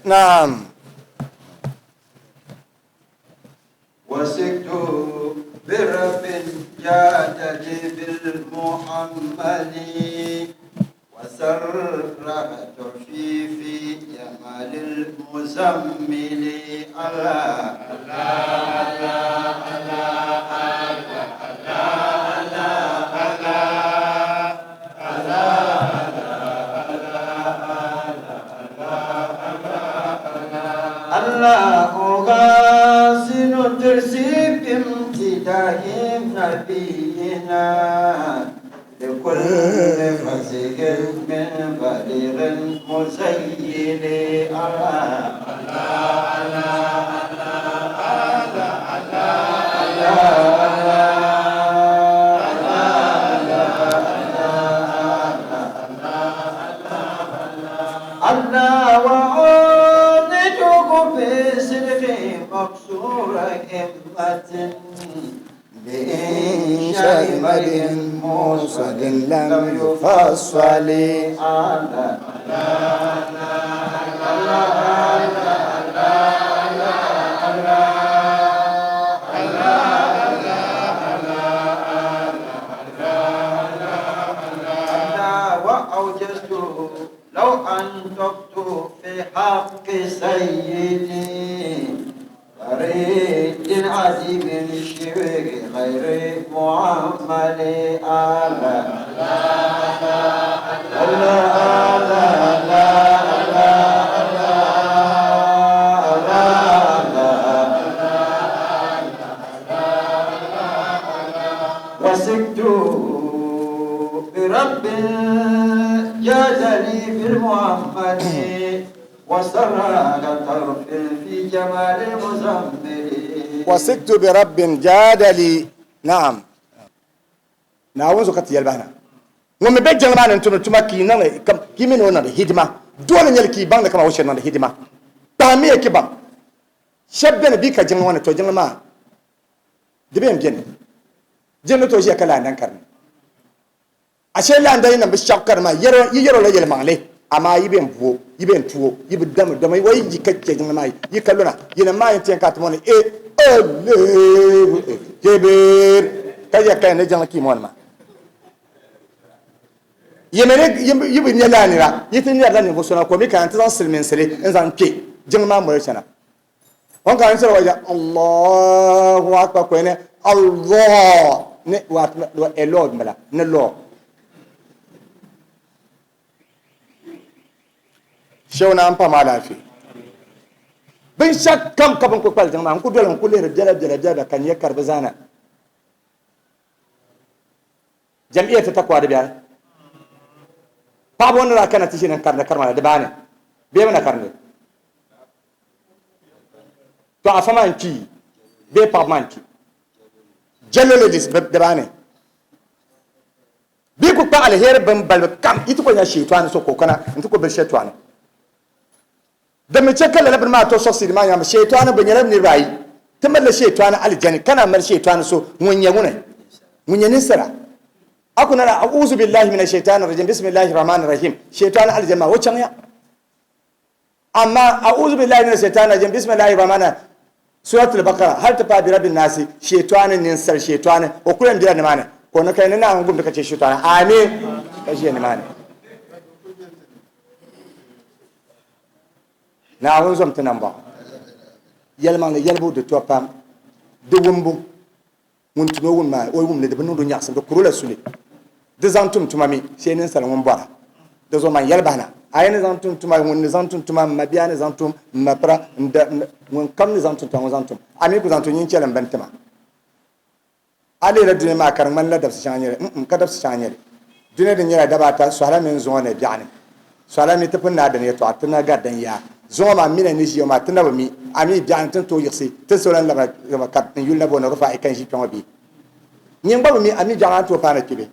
نعم. وسكت برب جادني بالمحمد وسرعت في جمال المزمل الله الله غاسل ترسي بامتداه نبينا لكل فزق من بليغ مزين الله وعونتك في سلك مقصور همة بإنشاء مدح موصل لم يفصل على وأوجزت لو أنطقت في حق سيدي فريد عظيم الشبك غير معمل على وسكت برب جادني بالمحمد وسرى طرف في جمال المزمل وسكت برب جاد لي. نعم. نعوذ كت يلبانا ومن بيت جلمان انتم تماكي نان كم من هنا الهدمة دول نيلكي بان كما وشنا الهدمة تامي كبا شبنا بيك جلمان تو جلما دبيم جن جن تو جي كلا نانكر ashe la ndai nan bishakar ma yero la yel male ama yiben buo yiben tuo yibe dam dam way yikakke jin mai yikalluna yina mai ten katmon le keber kaya kay ne jang ki mon ma yemere yibe nyala ni ra yitin ya lan ni bosona ko mi kan tan silmin sele en ke jin ma mo chana on kan sere waja Allahu akbar ko ne Allah ne wa elod mala ne lo shawna an fama lafi bin shakkam kaban ko kwal jama'a ku dole ku lera jala kan ya karbi zana jam'iyyar ta takwa da biya babu wanda kana tishi nan karna karma da bane be mana karne to a fama ki be pa manki jalole dis da bane bi ku pa alheri ban bal kam ita ko ya shaytan so ko kana ita ko bil shaytan da mace kala labin ma to sosi ma ya shaytan ban yarab ni rai tamal shaytan aljani kana mar shaytan so munye ni sara akuna la a'udhu billahi minash shaitanir rajim bismillahir rahmanir rahim shaytan aljama wacan ya amma a'udhu billahi minash shaitanir rajim bismillahir rahmanir suratul baqara har ta bi rabbin nasi shaytanin nin sar shaytan o kuran da ne mana ko na kai na an gum da kace shaytan amin kace ne mana na awon zom tanan ba yalman la yalbu de to pam de wumbu mun tuno wun ma o wum ne de banu do nyax de kurula suli de zantum tumami shenin sala won bara de zo man yalbana ayene zantum tuma won ne zantum tuma mabiane zantum mapra nda won kam ne zantum tan zantum ami ku zantum yin chelam bantama ale la dine ma kar man la dab shanyere ka dab shanyere dine de nyira dabata swala men zone biane swala mi tapna da ne to atna gadan ya zoma mina ni jiyoma tana mi ami bian tan to yixi tan solan la kat yulna bona rufa kan ji kan bi nyin ba mi ami jaan to pana kibe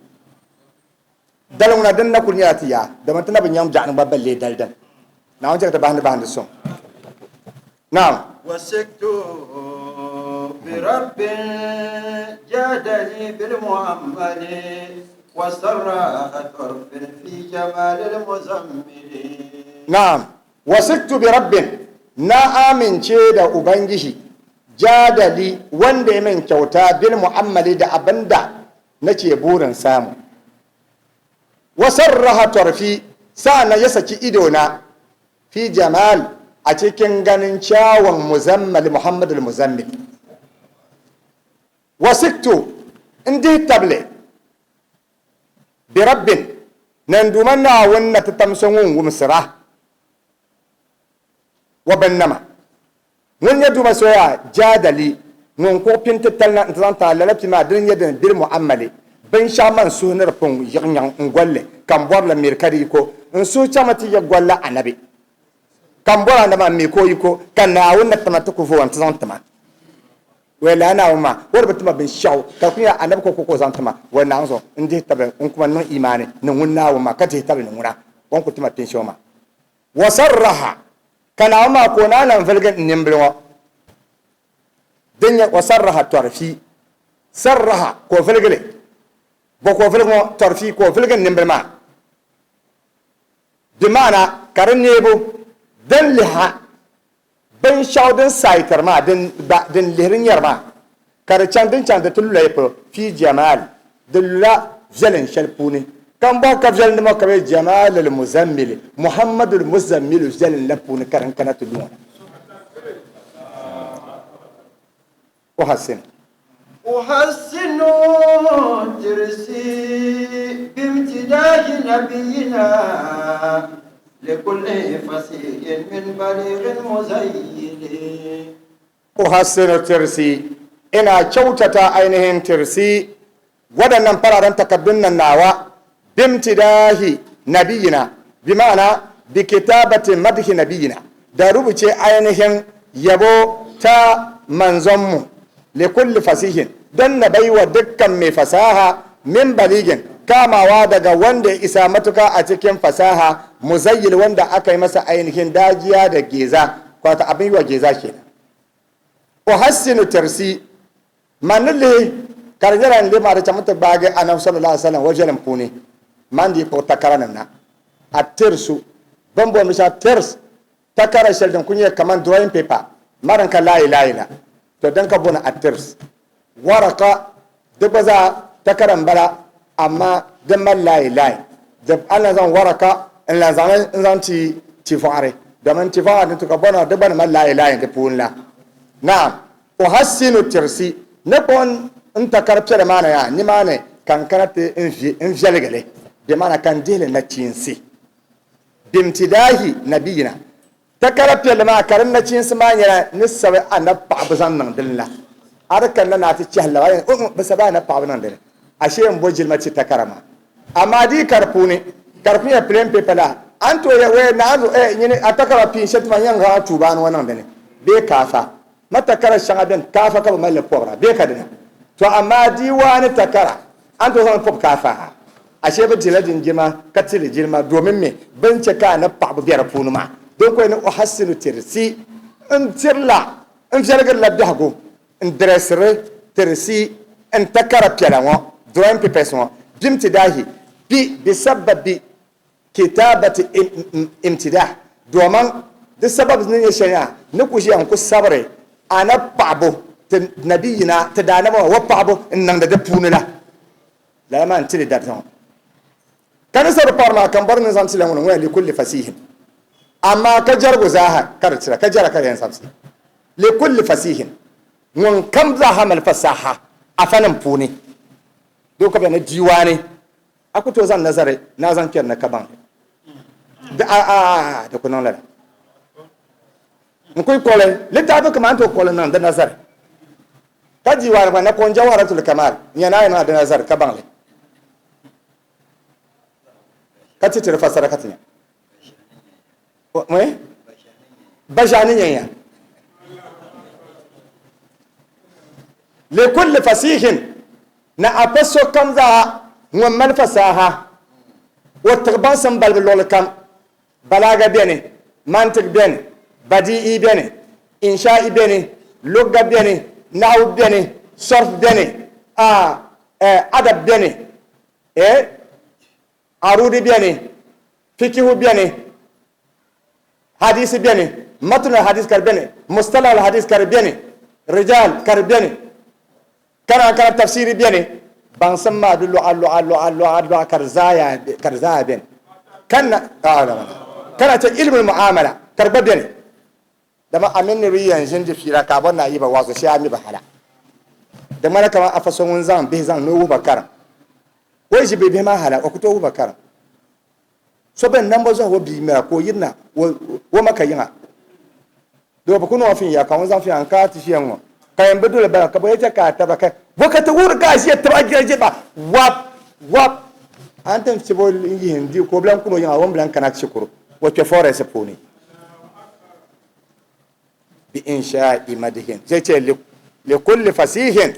daluna dan nakul nyati ya da man tan ba nyam jaan ba balle daldan na on jata bande so naam wasiktu bi rabbi jadali bil muhammadi wasarra atarf fi jamal al muzammil naam وسكت برب na amince da ubangiji jadali wanda ya min kyauta bil mu'ammali da abinda nake burin samu wasarraha tarfi sa'ana ya saki idona fi jamal a cikin ganin kyawun muzammal muhammadul muzammil wasiktu indi table bi rabbin nan duman na wannan ta tamsan wumsira wa bannama mun ya duma soya jadali mun ko pinta talna ntanta lalati ma din yadin bil mu'ammali ban sha man sunar fun yan ngolle kan bor la mirkadi ko in su chamati ya golla anabi kan bor na ma mi ko yiko kan na wonna tamata ko fo wan tantama wala na ma wor batuma bin shaw ka kunya anabi ko zantama wannan so inde tabe in kuma nan imani nan wunna ma ka te tabe nan wura won ku tuma tin shoma wasarraha kana ma ko na nan falgan nimbilwa dinya wasarraha tarfi sarraha ko falgale bo ko falgo tarfi ko falgan nimbilma di mana karin nebo dan liha ban shawdin saitar ma din lirin yarma kar can da tulula yapo fi jamal dilla zalin shalpuni kan ba ka zalin ma ka jamal al muzammil muhammad al muzammil zalin lapuni karan kana tuluna وحسن ترسي بامتداد نبينا لكل فصيح من بليغ مزين أحسن ترسي إنا شوتتا أينهن ترسي ودنا فرارن تكدن الناوى بامتداه نبينا بمعنى بكتابة مدح نبينا داروبتي أينهن يبو تا منزمو لكل فصيح دن بيوى دكا من فساها من بليغ kamawa daga wanda isa matuka a cikin fasaha muzayyil wanda aka yi masa ainihin dajiya da geza kwata abin yi wa geza kenan uhassinu tarsi manille karjaran lima da tamuta bage annabi sallallahu alaihi wasallam wajen pune mandi ko takaranan na atirsu bambo misha tirs takara sheldon kunye kaman drawing paper maran ka la ilaha to dan ka bona atirs waraka dubaza takaran bara amma dan mallaye layi da Allah zan waraka in la zan ci fare da man ci fare to ka bona da ban mallaye layi da punla na'am uhassinu tirsi ne kon in takarce da mana ya ni mane kan karate in jalgale da mana kan dele na cinsi bimtidahi nabiyina takarate da ma karin na cinsi ma yana nisabe annab abzan nan dilla arkan na ta ci halawa ba saba na pa nan dilla ashe in bojil mace ta karama amma di karfu ne karfu ya plain paper la an to ya we na zo yini atakara pin shet man yan ga tuba no wannan bane be kafa mata kara shanga den kafa ka mal pobra be ka dina to amma di wani takara an to zan pop kafa ashe ba jiladin jima katili jirma domin me bance ka na pabu biyar funu ma don ko ne uhassinu tirsi in tirla in jargar labda go in dressere tirsi in takara pialawo drawing papers mo bimtidahi bi sababi kitabati imtidah domin da sabab ne ya shari'a na kushi an ku sabre ana pabo ta nabiyina ta dana wa pabo nan da punula la man tiri da ton kan sar parma kan bar ne zan tile mun wa li kulli fasihin amma ka jargo zaha kar tira ka jara kar yan sabsi li kulli fasihin mun kam za hamal fasaha afanan puni doka bana diwani akuto zan nazare na zan kiyar na kaban da da kunan la mukui kole litabu kuma to kole nan da nazar ka diwani ba na kon jawaratul kamal yana yana da nazar kaban le ka ci tire fasara ka tinya mai bajani yanya li kulli fasihin na apaso kamza muammal fasaha wa tagban san balbal kam balaga bene mantiq bene badi'i bene insha'i bene lugha bene nahwu bene sarf bene adab bene arudi bene fiqhu bene hadisi bene matn al hadis kar bene mustalah al hadis kar bene rijal kar bene kana tafsiri bene ban san ma dullu allu kar zaya ben kana kana ta ilmul muamala kar bene dama amin ne riyan jinji fira ka ban na yi ba wazo shi ami ba hala da mana kama a fason zan be zan no bakara wai ji be ma hala ko to bakara so ben nan ba zo wo bi mera ko yinna wo maka yinga do ba kuno fin ya kan zan fi an ka ti shi yanwo kayan bidu ba ka ba ya ka ta ba ka wakata wur ka shi ta ba je ba wap an tan ci bol yi hindi ko blan kuno yinga won blan kana shukuru wo ke fore se poni bi insha'i madhin sai ce li kulli fasihin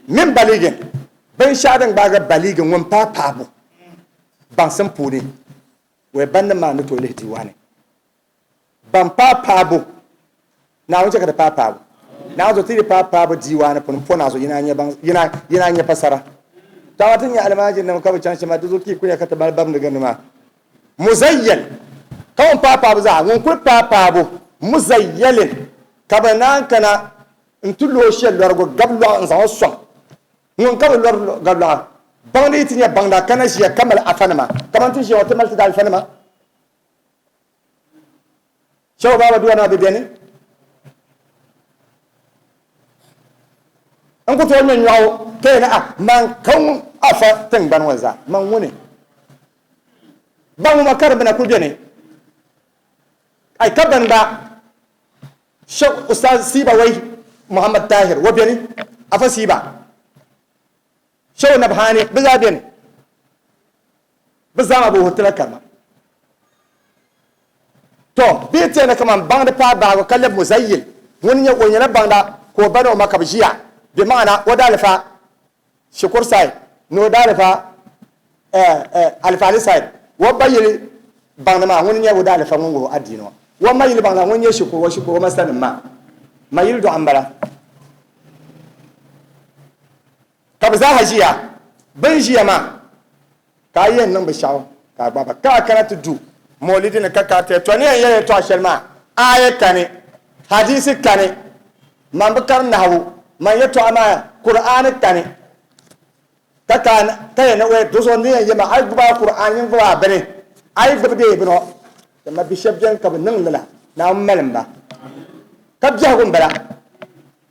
min baligin ban shadan baga baligin won papa bu ban san puni we ban ma no to le diwani ban papa bu na wuce ka da papa bu na zo tiri papa bu diwani pun pona so yana nya fasara ta watan ya almajin nan ka ba can shi ma duzo ki kunya ka ta balbam daga numa muzayyal kawon papa bu za won ku papa bu muzayyalin kabanan kana ntullo shel lorgo gablo an sa so ngon kabal lor gablo bangde tinya bangda kana shi kamal afanama kaman tin shi wata mal ta afanama shaw baba duwa na bideni an ko to nyen yawo kayna man kan afa tin ban waza man wune ban ma karbana ku bene ay kaban ba Sheikh Ustaz Sibawai Muhammad Tahir wa bene afa siba Sheikh Nabhani biza bene biza abu hotela kama to bete na kaman bangda pa ba ko kallab muzayyil woni ya woni na bangda ko bano makabjiya bi ma'ana wadalfa shukur sai no dalfa alfali sai wa bayil bangda ma woni ya wadalfa ngongo adino wa mayil bangda woni ya shukur masanin ma mayil do ambara kabza hajiya ban jiya ma kayen nan bishaw ka baba ka karatu du maulidin ka ka te to ne yaye to shalma aya kane hadisi kane man bakar nahu man yato ama qur'an kane ka kan tay na we do so ne yaye ma ay ba qur'an yin ba bane ay gabde bino ma bishab jan ka nan lala na malam ba ka ja gun bala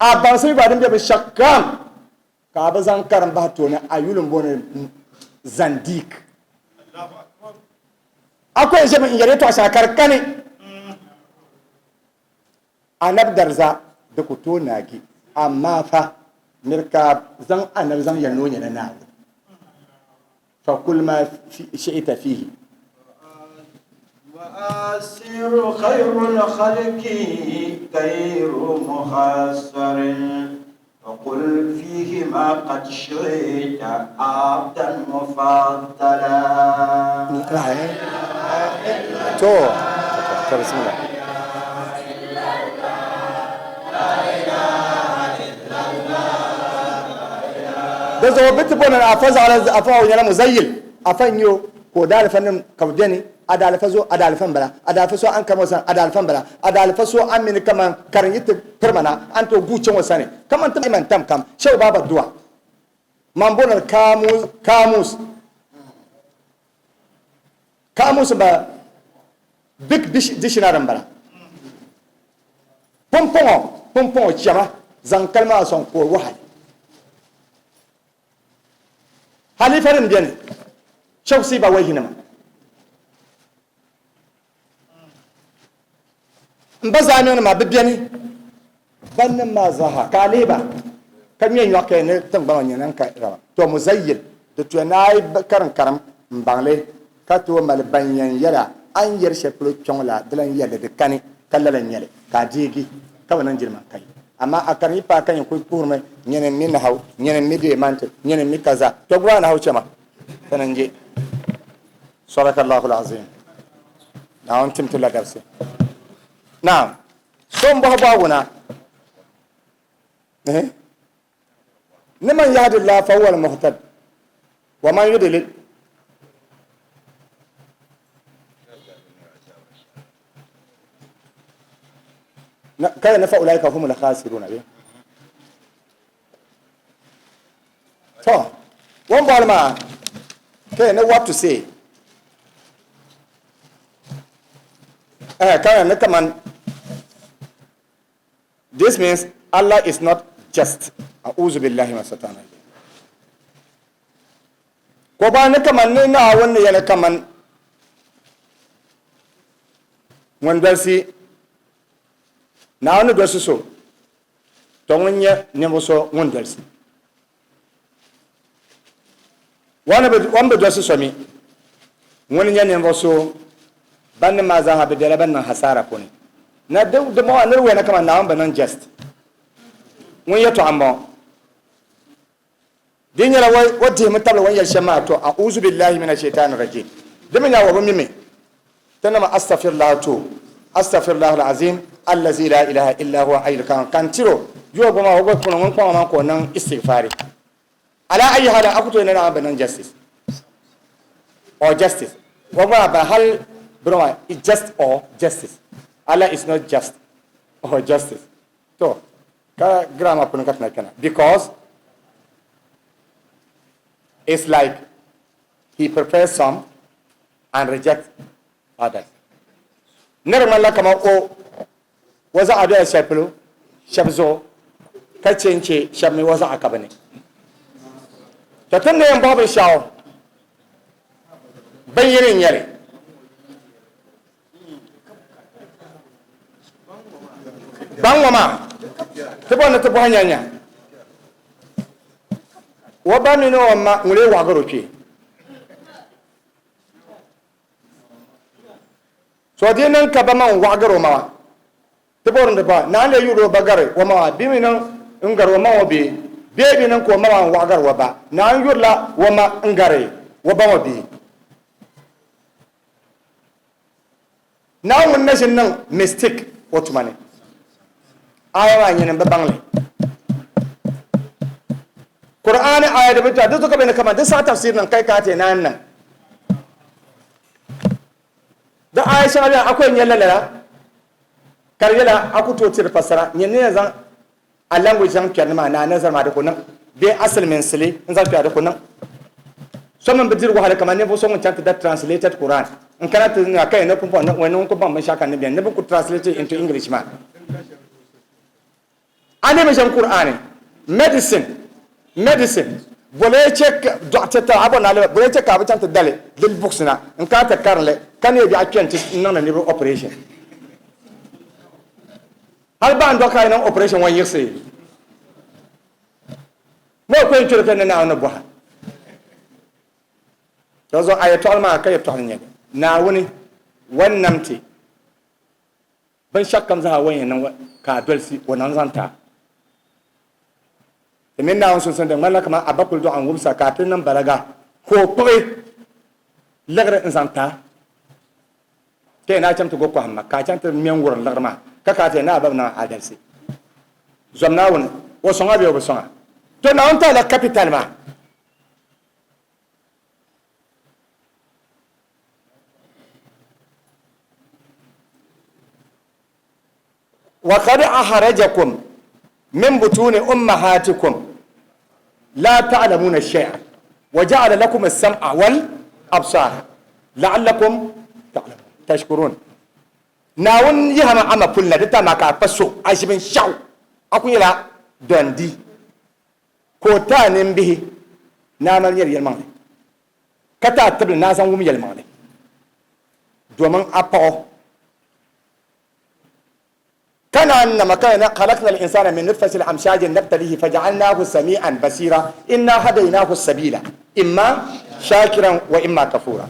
a ban sai ba din be shakkam ka ba zan karan ba to na ayulun bone zandik akwai jami in yare to a shakar kane anab darza da ku to nagi amma fa mirka zan anar zan yanno ne na fa kul ma shi'ita fihi wa asiru khairul khalqi khairu muhassarin وقل فيه ما قد شئت عبدا مفضلا تو بسم الله ده زو بتبون افاز على افاو يلا مزيل افنيو ko da alfannin kabdeni adalfazo adalfan bala adalfaso an kama san adalfan bala adalfaso an min kaman karin yitte permana an to gucin wasane kaman ta man tam kam shew baba duwa man bonar kamus ba big dictionary bala pompon chama zan kalma son ko wahal halifarin bien shew siba wahinama mbaza ne ma bibiani bannan ma zaha kaliba kan yin yoke ne tan ba wannan ka rawa to muzayyil to to nayi karan karam mbangle ka to mal banyan yara an yar sheplo chongla dalan yale de kani kallalan yale ka digi ka wannan jirma kai amma a karni pa kan ko kurme nyenen min haw nyenen mi de mante nyenen mi kaza to gwa na hawce ma sanan je sadakallahu alazim na on timtula darsi نعم ثم بابونا لمن يهد الله فهو المهتد ومن يضلل kaya na fa ulaika humul khasiruna be so one balma kaya na what to say kaya na kaman this means Allah is not just a'udhu billahi minash shaitani ko ba na kaman ne na wannan yana kaman wanda si na wani dosu so to wonye ne mo so wanda si wani dosu so mi wani ne mo so ban ma za ha bidala ban hasara ko ne na da mo anar wena kama na wan banan just won yato amma dinya la wadi mutabla wan yasha ma to a'udhu billahi minash shaitanir rajim dimina wa mimi tanama astaghfirullah alazim allazi la ilaha illa huwa ayyul kan tiro yo goma hogo kono won kwa man ko nan istighfari ala ayi hala akuto ina banan justice or justice wa ba hal bro it's just or justice Allah is not just or justice so ka grammar pun katna kana because it's like he prepares some and rejects others nirman la kama o waza ado ya shapelo shabzo ka cence shabme waza akabane to tunda yan babu shawo bayyin yare bangwa ma tebo na tebo hanyanya wabani no ma ngure wagaro ke so di nan ka ba man wagaro ma tebo ronde ba na le yuro bagare wa ma bi mi nan ngaro ma obi be bi nan ko ma wagaro wa ba na yurla wa ma ngare wa ba obi na mun nashin nan mistake otumane ayawa nyen ba bangle Qur'ani aya da bita duk suka bayyana kamar duk sa tafsir nan kai ka te nan nan da Aisha Allah akwai nyallala karyala aku to tir fasara nyen ne zan a language jan kyan ma na nazar ma da kunan be asal min sile in zan da kunan so man bidir go hala kamar ne bo so mun chant that translated Quran in kana ta kai na kun fa wani kun ban man shaka ne biyan ne ku translate into English ma ane me jan Qur'ani medicine bole check doctor ta abona le bole check ka bata dale lil boxna in ka ta karle kan ye bi akyan ci nan ne operation hal ban do kai nan operation wan yirse mo ko en churfe na na bo to zo ayatul ma kai to hanya na woni wannamti ban shakkam za wani nan ka dolsi wannan zanta min na sun san da mallaka ma abakul do an wumsa ka tin nan balaga ko koi lagre insanta te na cham to go ko hamma ka cham to men wurin lagrma ka te na babna adalsi zomna won o songa be o songa to na on ta la capital ma wa qad ahrajakum من بطون أمهاتكم لا تعلمون شيئا وجعل لكم السمع والأبصار لعلكم تشكرون ناون يهم أما كلنا دتا ما كابسو عايشين شاو أكو يلا دوندي كوتا نمبه نامل يل يلماني كتا تبل ناسان وم يلماني دومن أبو كان أنما كان خلقنا الإنسان من نطفة الأمشاج نبتليه فجعلناه سميعا بصيرا إنا هديناه السبيل إما شاكرا وإما كفورا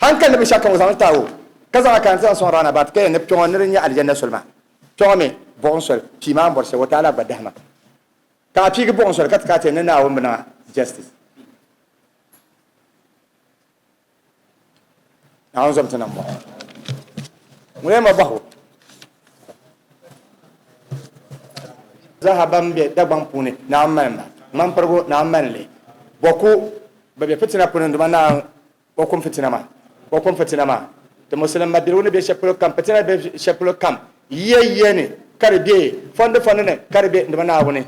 هن كان بشاكا وزمتاو كذا كان سنة رانا بعد كي نبتون نرنيا الجنة سلما تومي بونسول تيمان برسي وتعالى بدهما كافيك بونسول كاتكاتي ننا ومنا justice نعم زمتنا مو ويما بحو zahaban be daban pune na amman man fargo na amman le boku ba be fitina punin duma na bokun fitina ma to muslim madiruna be sheplo kam fitina be sheplo kam yeyene karbe fonde ne karbe ndama na woni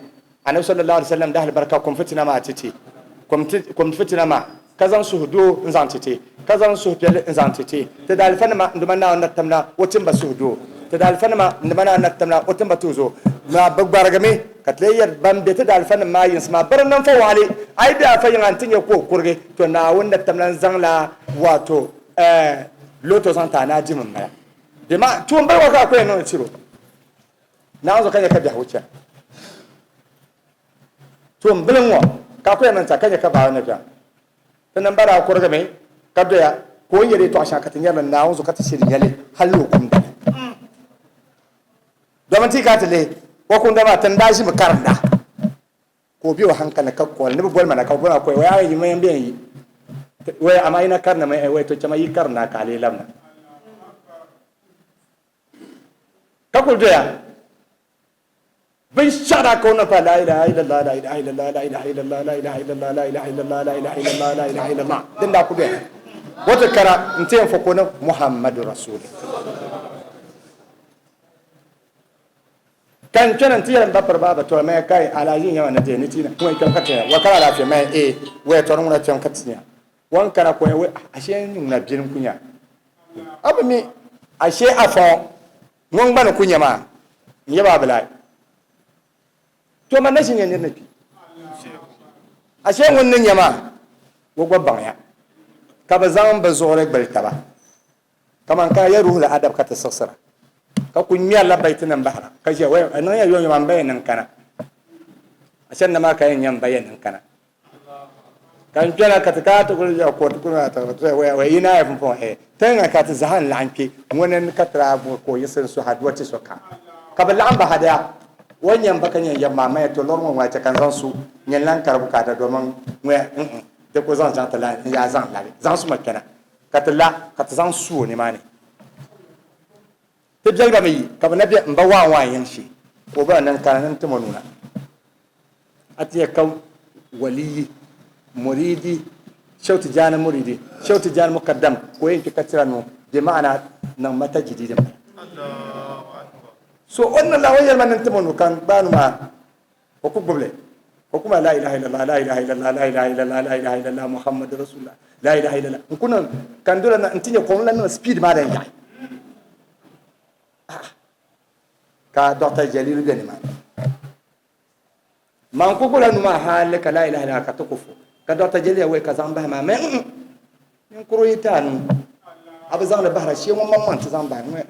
annabi sallallahu alaihi wasallam da albarka kom fitina ma titi kom fitina ma kazan suhdo nzan titi kazan suhpel nzan titi te dal fanama ndama na natamna wotin ba suhdo te dal fanama ndama na natamna wotin ba tuzo ma bagbaragame katleyar bambe te dal fanama yin sama barnan fa wali ai da fa yin antin ko kurge to na wanda tamnan zangla wato loto santa na jimin maya de ma tuwon bai waka akwai nan ciro na zo kanya ka biya wuce tuwon bilin wa ka akwai nan ta kanya ka ba wani biya sannan bara ko raga mai ka doya ko yare to asha ka tanyar na zo ka ta shirin yale hallo kun da domin ti ka tale ko kun da ma tan dashi mu karanda ko biyo hankali ka ko ne bol mana ka ko akwai waya yi mai biyan yi waya amma ina karna mai wai to chama yi karna ka le lamna kakul doya bin shara ko na fa la ilaha illallah la ilaha illallah la ilaha illallah la ilaha illallah la ilaha illallah la ilaha illallah la ilaha illallah din da ku doya wata kara inte fa ko na muhammadu rasul kan kenan tiyan babbar baba to mai kai alajin yawa na je ni tina kuma kan kata wa kala lafiya mai wai to mun ta kan katinya wan kana ko wai ashe nin na bin kunya abu mi ashe afo mun bana kunya ma ya ba bala to man nashin yan nabi ashe wannan yama gogwa ban ya ka ba zan ba zore barka ba kaman ka ya ruhul adab ka tasassara ka kunya la baitinan bahra ka je wai anan ya yo man bayanan kana ashe na ma ka yan bayanan kana kan jana ka ta to ko ya ko kuna ta wai ina ya fon tan ka ta zahan lanke wannan ka tra ko yasan su hadwati su ka ba lamba hada wannan bakan yan mama ya to lormo wa ta kan zan su nyen lan karbu ka da domin wai da ko zan ta la ya zan la zan su makana ka ta la ka ta zan su ne ma ne te jalba mai ka ba nabi mba wa yan shi ko ba nan kan nan tumanuna atiya kau waliyi مريدي شو تجانا مريدي شو تجانا مقدم وين تكثرنو بمعنى نمتا جديد سو ان الله ويا من انتمون كان بانو ما وكو قبله وكو لا اله الا الله لا اله الا الله لا اله الا الله لا اله الا الله محمد رسول الله لا اله الا الله كنا كان دولا انتي كون لنا سبيد ما دنجا كا دكتور جليل بن ما كو كلا نما حالك لا اله الا الله كتكفو ka dota jeli wai ka zan ba ma men min kuro itanu abu zan da bahra shi mun mamman ta zan ba men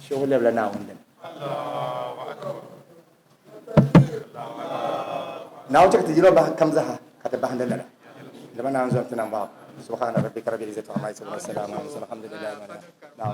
shi wala la na wanda Allahu akbar na wuce ta jiro ba kam zaha ka ta bahanda la da bana an zo tunan ba subhana rabbika rabbil izzati amma yasifun wa salamun alhamdulillahi wa